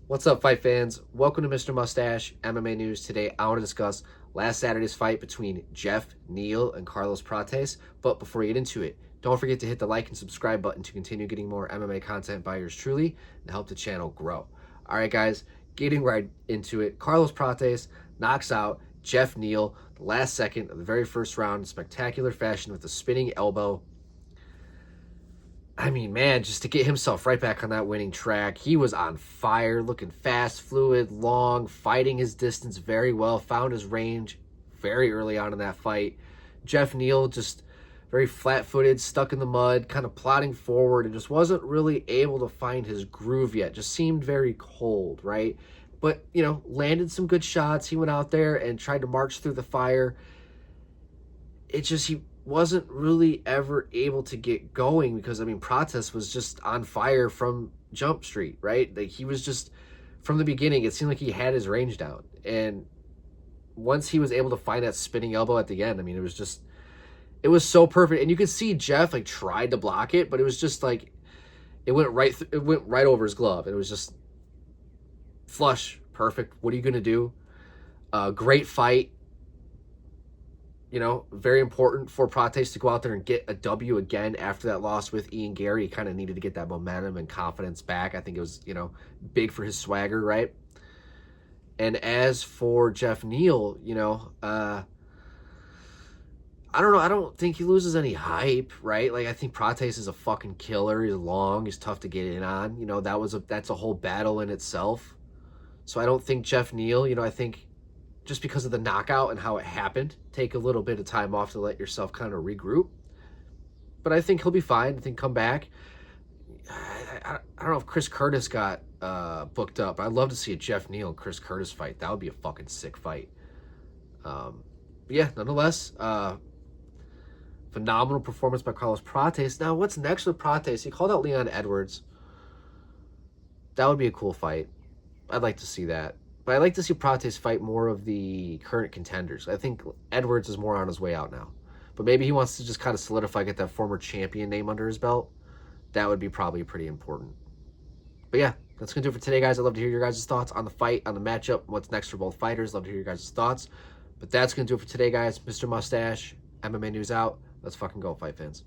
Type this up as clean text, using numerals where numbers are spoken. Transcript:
What's up, fight fans? Welcome to Mr. Mustache MMA News. Today, I want to discuss last Saturday's fight between Geoff Neal and Carlos Prates. But before we get into it, don't forget to hit the like and subscribe button to continue getting more MMA content by yours truly and help the channel grow. All right, guys, getting right into it. Carlos Prates knocks out Geoff Neal the last second of the very first round in spectacular fashion with a spinning elbow. I mean, man, just to get himself right back on that winning track. He was on fire, looking fast, fluid, long, fighting his distance very well, found his range very early on in that fight. Geoff Neal just very flat-footed, stuck in the mud, kind of plodding forward, and just wasn't really able to find his groove yet. Just seemed very cold, right? But, landed some good shots. He went out there and tried to march through the fire. He wasn't really ever able to get going because, Prates was just on fire from Jump Street, right? Like, he was just, from the beginning, it seemed like he had his range down. And once he was able to find that spinning elbow at the end, it was so perfect. And you could see Geoff, tried to block it, but it was just, it went right over his glove. And it was just flush, perfect. What are you going to do? Great fight. Very important for Prates to go out there and get a W again after that loss with Ian Gary. He kind of needed to get that momentum and confidence back. I think it was, big for his swagger, right? And as for Geoff Neal, I don't know. I don't think he loses any hype, right? I think Prates is a fucking killer. He's long. He's tough to get in on. That's a whole battle in itself. So I don't think Geoff Neal, I think just because of the knockout and how it happened, take a little bit of time off to let yourself kind of regroup. But I think he'll be fine. I think come back. I don't know if Chris Curtis got booked up. I'd love to see a Geoff Neal and Chris Curtis fight. That would be a fucking sick fight. But yeah, nonetheless, phenomenal performance by Carlos Prates. Now, what's next with Prates? He called out Leon Edwards. That would be a cool fight. I'd like to see that. But I'd like to see Prates fight more of the current contenders. I think Edwards is more on his way out now. But maybe he wants to just kind of solidify, get that former champion name under his belt. That would be probably pretty important. But yeah, that's going to do it for today, guys. I'd love to hear your guys' thoughts on the fight, on the matchup, what's next for both fighters. Love to hear your guys' thoughts. But that's going to do it for today, guys. Mr. Mustache, MMA News out. Let's fucking go, fight fans.